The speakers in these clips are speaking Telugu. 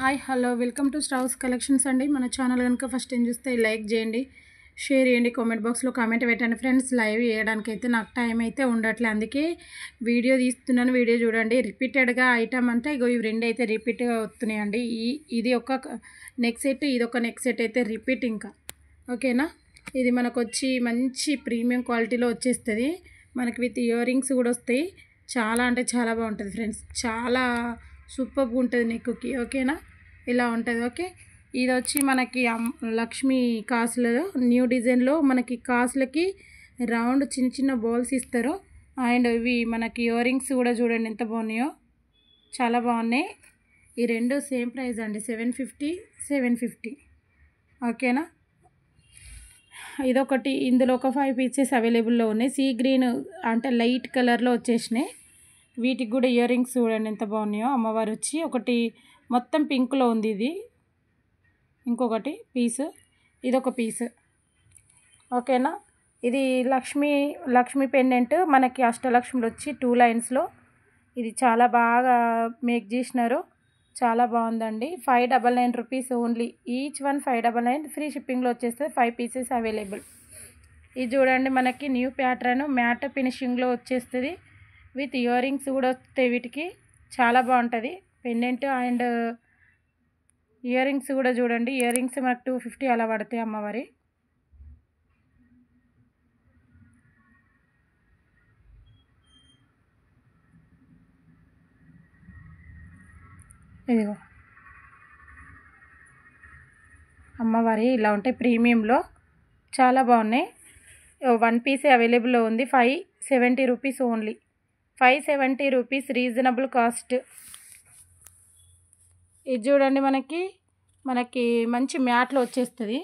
హాయ్ హలో వెల్కమ్ టు స్ట్రౌస్ కలెక్షన్స్ అండి. మన ఛానల్ కనుక ఫస్ట్ టైం చూస్తే లైక్ చేయండి, షేర్ చేయండి, కామెంట్ బాక్స్లో కామెంట్ పెట్టండి ఫ్రెండ్స్. లైవ్ చేయడానికి అయితే నాకు టైం అయితే ఉండట్లే, అందుకే వీడియో తీస్తున్నాను. వీడియో చూడండి. రిపీటెడ్గా ఐటమ్ అంటే ఇగో ఇవి రెండు అయితే రిపీట్గా వస్తున్నాయండి. ఇది ఒక నెక్ సెట్, ఇది ఒక నెక్ సెట్ అయితే రిపీట్. ఇంకా ఓకేనా, ఇది మనకు వచ్చి మంచి ప్రీమియం క్వాలిటీలో వచ్చేస్తుంది. మనకి విత్ ఇయర్ రింగ్స్ కూడా వస్తాయి. చాలా అంటే చాలా బాగుంటుంది ఫ్రెండ్స్, చాలా సూపర్గా ఉంటుంది నెక్కి. ఓకేనా, ఇలా ఉంటుంది. ఓకే, ఇది వచ్చి మనకి లక్ష్మీ కాసులలో న్యూ డిజైన్లో మనకి కాసులకి రౌండ్ చిన్న చిన్న బాల్స్ ఇస్తారు. అండ్ ఇవి మనకి ఇయర్ రింగ్స్ కూడా చూడండి ఎంత బాగున్నాయో, చాలా బాగున్నాయి. ఈ రెండు సేమ్ ప్రైస్ అండి, 750. ఓకేనా, ఇదొకటి. ఇందులో ఒక 5 పీసెస్ అవైలబుల్లో ఉన్నాయి. సీ గ్రీన్ అంటే లైట్ కలర్లో వచ్చేసినాయి. వీటికి కూడా ఇయర్ రింగ్స్ చూడండి ఎంత బాగున్నాయో. అమ్మవారు వచ్చి ఒకటి మొత్తం పింక్లో ఉంది, ఇది ఇంకొకటి పీసు, ఇదొక పీసు. ఓకేనా, ఇది లక్ష్మీ పెండెంట్ మనకి అష్టలక్ష్మిలు వచ్చి 2 లైన్స్లో. ఇది చాలా బాగా మేక్ చేసినారు, చాలా బాగుందండి. 599 rupees only. Each one 599. Free షిప్పింగ్లో వచ్చేస్తుంది. 5 పీసెస్ అవైలబుల్. ఇది చూడండి, మనకి న్యూ ప్యాటర్న్ మ్యాట్ ఫినిషింగ్లో వచ్చేస్తుంది. విత్ ఇయర్ రింగ్స్ కూడా వస్తాయి వీటికి, చాలా బాగుంటుంది. పెండెంట్ అండ్ ఇయర్ రింగ్స్ కూడా చూడండి. ఇయర్ రింగ్స్ మనకు 250 అలా పడతాయి అమ్మవారి. ఇదిగో అమ్మవారి ఇలా ఉంటాయి ప్రీమియంలో, చాలా బాగున్నాయి. 1 పీసే అవైలబుల్లో ఉంది. 570 rupees only. 570 rupees reasonable cost. ఇది చూడండి, మనకి మంచి మ్యాట్లో వచ్చేస్తుంది.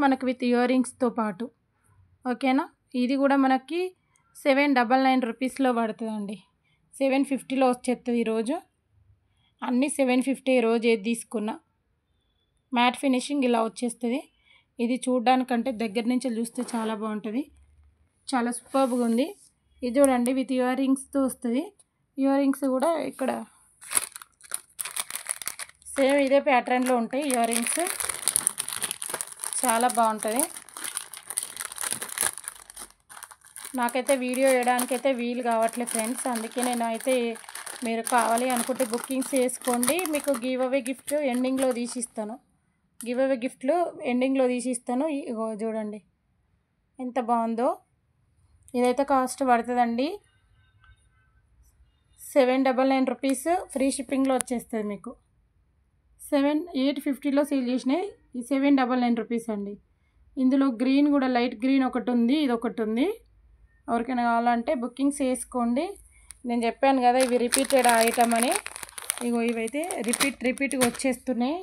మనకు విత్ ఇయర్ రింగ్స్తో పాటు. ఓకేనా, ఇది కూడా మనకి 799 రూపీస్లో పడుతుందండి. 750లో వచ్చేస్తుంది ఈరోజు. అన్నీ 750 రోజు ఏది తీసుకున్నా. మ్యాట్ ఫినిషింగ్ ఇలా వచ్చేస్తుంది. ఇది చూడడానికంటే దగ్గర నుంచి చూస్తే చాలా బాగుంటుంది, చాలా సూపర్గా ఉంది. ఇది చూడండి, విత్ ఇయర్ రింగ్స్తో వస్తుంది. ఇయర్ రింగ్స్ కూడా ఇక్కడ సేమ్ ఇదే ప్యాటర్న్లో ఉంటాయి ఇయర్ రింగ్స్, చాలా బాగుంటుంది. నాకైతే వీడియో వేయడానికైతే వీలు కావట్లేదు ఫ్రెండ్స్, అందుకే నేను అయితే మీరు కావాలి అనుకుంటే బుకింగ్స్ చేసుకోండి. మీకు గివ్ అవే గిఫ్ట్ ఎండింగ్లో తీసిస్తాను. ఇగో చూడండి ఎంత బాగుందో. ఇదైతే కాస్ట్ పడుతుందండి 799 రూపీస్. ఫ్రీ షిప్పింగ్లో వచ్చేస్తుంది మీకు. 850లో సేల్ చేసినాయి. ఈ 799 రూపీస్ అండి. ఇందులో గ్రీన్ కూడా లైట్ గ్రీన్ ఒకటి ఉంది, ఇది ఒకటి ఉంది. ఎవరికైనా కావాలంటే బుకింగ్స్ చేసుకోండి. నేను చెప్పాను కదా ఇవి రిపీటెడ్ ఐటమ్ అని. ఇగో ఇవైతే రిపీట్గా వచ్చేస్తున్నాయి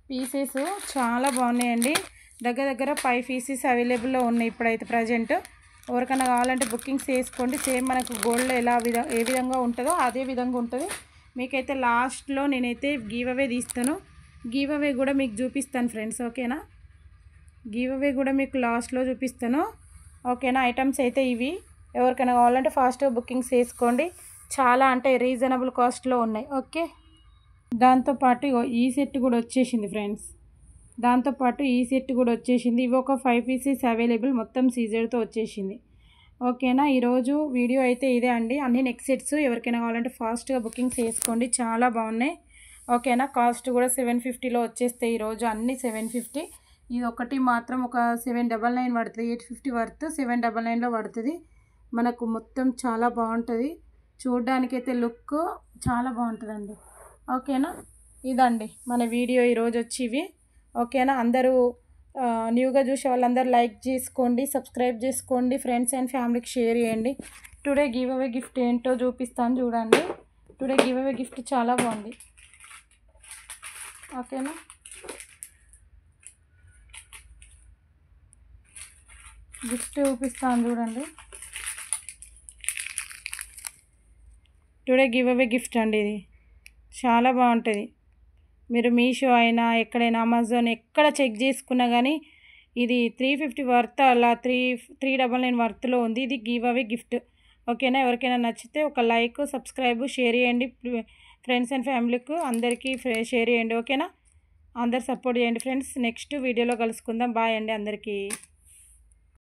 పీసెస్, చాలా బాగున్నాయండి. దగ్గర 5 పీసెస్ అవైలబుల్లో ఉన్నాయి ఇప్పుడైతే ప్రజెంట్. ఎవరికైనా కావాలంటే బుకింగ్స్ చేసుకోండి. సేమ్ మనకు గోల్డ్లో ఏ విధంగా ఉంటుందో అదే విధంగా ఉంటుంది. మీకైతే లాస్ట్లో నేనైతే గివ్ అవే తీస్తాను. గివ్ అవే కూడా మీకు చూపిస్తాను ఫ్రెండ్స్. ఓకేనా, గివ్ అవే కూడా మీకు లాస్ట్లో చూపిస్తాను. ఓకేనా, ఐటమ్స్ అయితే ఇవి. ఎవరికైనా కావాలంటే ఫాస్ట్గా బుకింగ్స్ చేసుకోండి. చాలా అంటే రీజనబుల్ కాస్ట్లో ఉన్నాయి. ఓకే, దాంతోపాటు ఈ సెట్ కూడా వచ్చేసింది ఫ్రెండ్స్. ఇవి ఒక 5 పీసెస్ అవైలబుల్, మొత్తం సీజర్తో వచ్చేసింది. ఓకేనా, ఈరోజు వీడియో అయితే ఇదే అండి. అన్ని నెక్ సెట్స్ ఎవరికైనా కావాలంటే ఫాస్ట్గా బుకింగ్స్ చేసుకోండి, చాలా బాగున్నాయి. ఓకేనా, కాస్ట్ కూడా 750లో వచ్చేస్తాయి ఈరోజు అన్నీ 750. ఇది ఒకటి మాత్రం ఒక 799 పడుతుంది. 850 వర్త్ 799లో పడుతుంది మనకు. మొత్తం చాలా బాగుంటుంది చూడడానికైతే, లుక్ చాలా బాగుంటుందండి. ఓకేనా, ఇదండి మన వీడియో ఈరోజు వచ్చి ఇవి. ఓకేనా, అందరూ న్యూగా చూసే వాళ్ళందరూ లైక్ చేసుకోండి, సబ్స్క్రైబ్ చేసుకోండి, ఫ్రెండ్స్ అండ్ ఫ్యామిలీకి షేర్ చేయండి. టుడే గివ్ అవే గిఫ్ట్ ఏంటో చూపిస్తాను చూడండి. టుడే గివ్ అవే గిఫ్ట్ చాలా బాగుంది. ఓకేనా, గిఫ్ట్ చూపిస్తాను చూడండి. టుడే గివ్ అవే గిఫ్ట్ అండి, ఇది చాలా బాగుంటుంది. మీరు మీషో అయినా ఎక్కడైనా అమెజాన్ ఎక్కడ చెక్ చేసుకున్నా కానీ ఇది 350 వర్త్, అలా 399 వర్త్లో ఉంది. ఇది గివ్ అవే గిఫ్ట్. ఓకేనా. ఎవరికైనా నచ్చితే ఒక లైక్, సబ్స్క్రైబ్, షేర్ చేయండి. ఫ్రెండ్స్ అండ్ ఫ్యామిలీకి అందరికీ షేర్ చేయండి. ఓకేనా. అందరు సపోర్ట్ చేయండి ఫ్రెండ్స్. నెక్స్ట్ వీడియోలో కలుసుకుందాం. బాయ్ అండి అందరికీ.